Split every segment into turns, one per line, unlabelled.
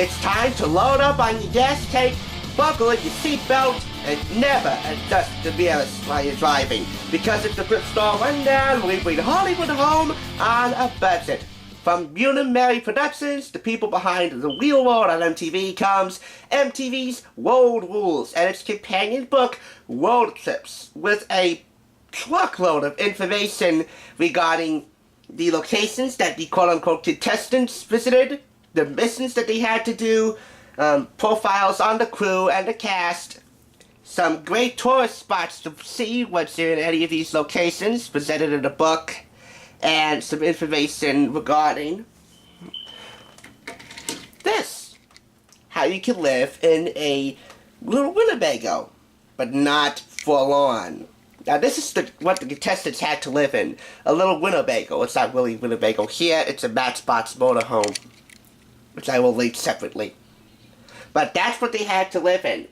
It's time to load up on your gas tank, buckle in your seatbelt, and never adjust the mirrors while you're driving. Because it's the Thrift Store Rundown, we bring Hollywood home on a budget. From Bunim Mary Productions, the people behind The Real World on MTV, comes MTV's World Rules and its companion book, World Trips, with a truckload of information regarding the locations that the quote-unquote contestants visited, the missions that they had to do, profiles on the crew and the cast, some great tourist spots to see once you're in any of these locations presented in the book, and some information regarding this. How you can live in a little Winnebago, but not forlorn. Now this is what the contestants had to live in. A little Winnebago. It's not really Winnebago here, it's a Matchbox motorhome, which I will link separately. But that's what they had to live in.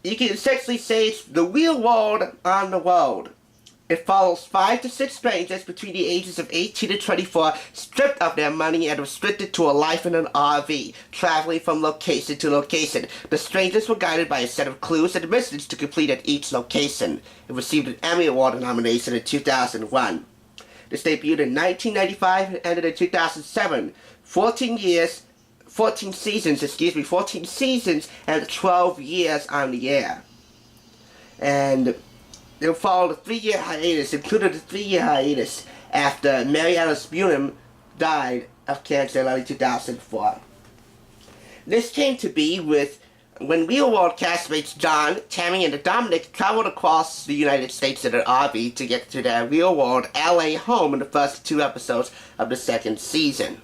You can essentially say it's the real world on the road. It follows 5 to 6 strangers between the ages of 18 and 24, stripped of their money and restricted to a life in an RV, traveling from location to location. The strangers were guided by a set of clues and missions to complete at each location. It received an Emmy Award nomination in 2001. This debuted in 1995 and ended in 2007. 14 seasons and 12 years on the air. And it followed a 3-year hiatus, included a 3-year hiatus after Mary Alice Bunim died of cancer in early 2004. This came to be when Real World castmates John, Tammy, and Dominic traveled across the United States in an RV to get to their Real World LA home in the first 2 episodes of the 2nd season.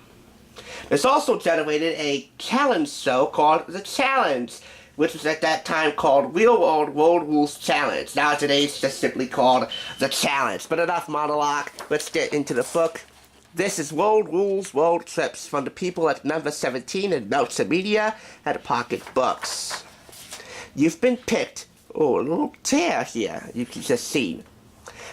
This also generated a challenge show called The Challenge, which was at that time called Real World World Rules Challenge. Now today it's just simply called The Challenge. But enough monologue, let's get into the book. This is World Rules, World Trips from the people at number 17 in Notes and Media and Pocket Books. You've been picked. Oh, a little tear here you can just see.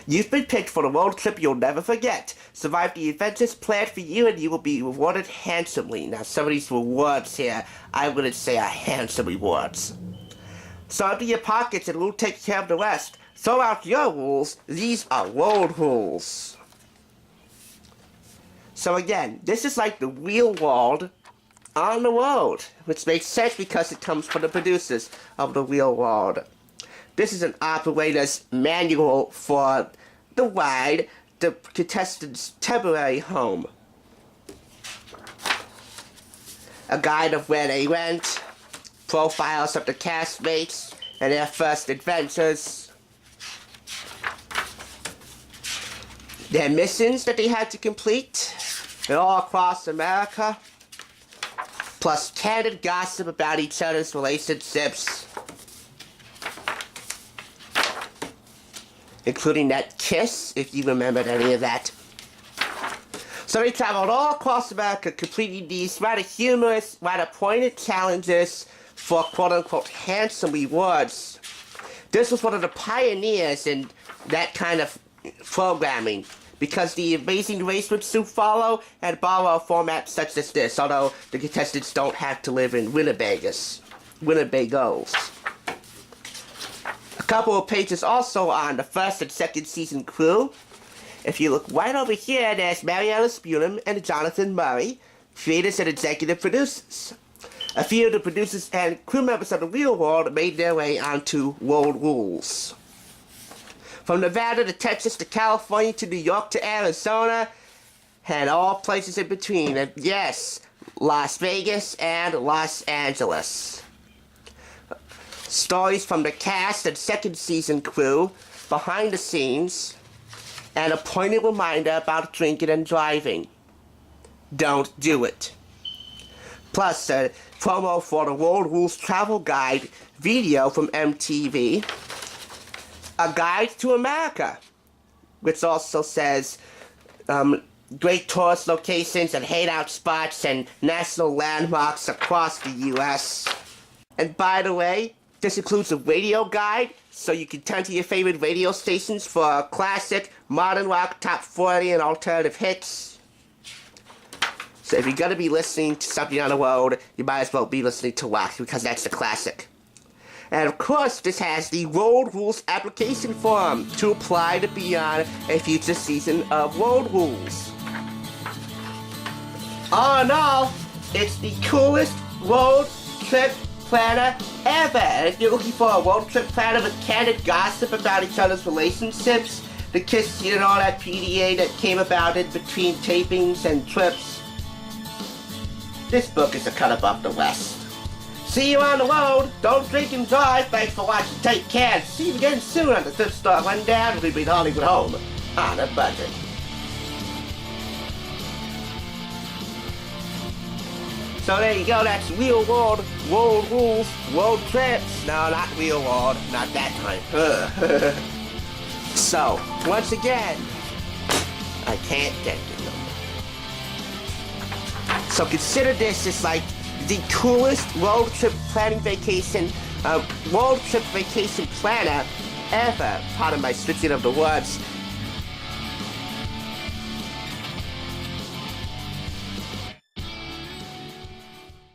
You've been picked for the world trip you'll never forget. Survive the adventures planned for you and you will be rewarded handsomely. Now some of these rewards here, I wouldn't say are handsome rewards. So empty your pockets and we'll take care of the rest. Throw out your rules. These are world rules. So again, this is like the real world on the road, which makes sense because it comes from the producers of the real world. This is an operator's manual for the ride, the contestant's temporary home. A guide of where they went, profiles of the castmates and their first adventures, their missions that they had to complete, and all across America, plus candid gossip about each other's relationships, including that kiss, if you remembered any of that. So they traveled all across America completing these rather humorous, rather pointed challenges for quote-unquote handsome rewards. This was one of the pioneers in that kind of programming, because the Amazing Race would soon follow and borrow a format such as this, although the contestants don't have to live in Winnebagos. A couple of pages also on the 1st and 2nd season crew. If you look right over here, there's Mary Alice Bunim and Jonathan Murray, creators and executive producers. A few of the producers and crew members of the Real World made their way onto World Rules. From Nevada to Texas to California to New York to Arizona, and all places in between, and yes, Las Vegas and Los Angeles. Stories from the cast and 2nd season crew, behind the scenes, and a pointed reminder about drinking and driving. Don't do it. Plus a promo for the World Rules Travel Guide video from MTV. A guide to America, which also says great tourist locations and hangout spots and national landmarks across the U.S. And by the way, this includes a radio guide, so you can turn to your favorite radio stations for classic, modern rock, top 40, and alternative hits. So if you're going to be listening to something on the road, you might as well be listening to Wax, because that's the classic. And of course, this has the Road Rules application form to apply to be on a future season of Road Rules. All in all, it's the coolest road trip planner ever. And if you're looking for a road trip planner with candid gossip about each other's relationships, the kissing and all that PDA that came about in between tapings and trips, this book is a cut above the rest. See you on the road. Don't drink and drive. Thanks for watching. Take care. See you again soon on the Thrift Store Rundown. We'll be Hollywood home on a budget. So there you go. That's real world road rules, road trips. No, not real world. Not that time. So once again, I can't get the number. So consider this as like the coolest road trip vacation planner ever. Pardon my switching of the words.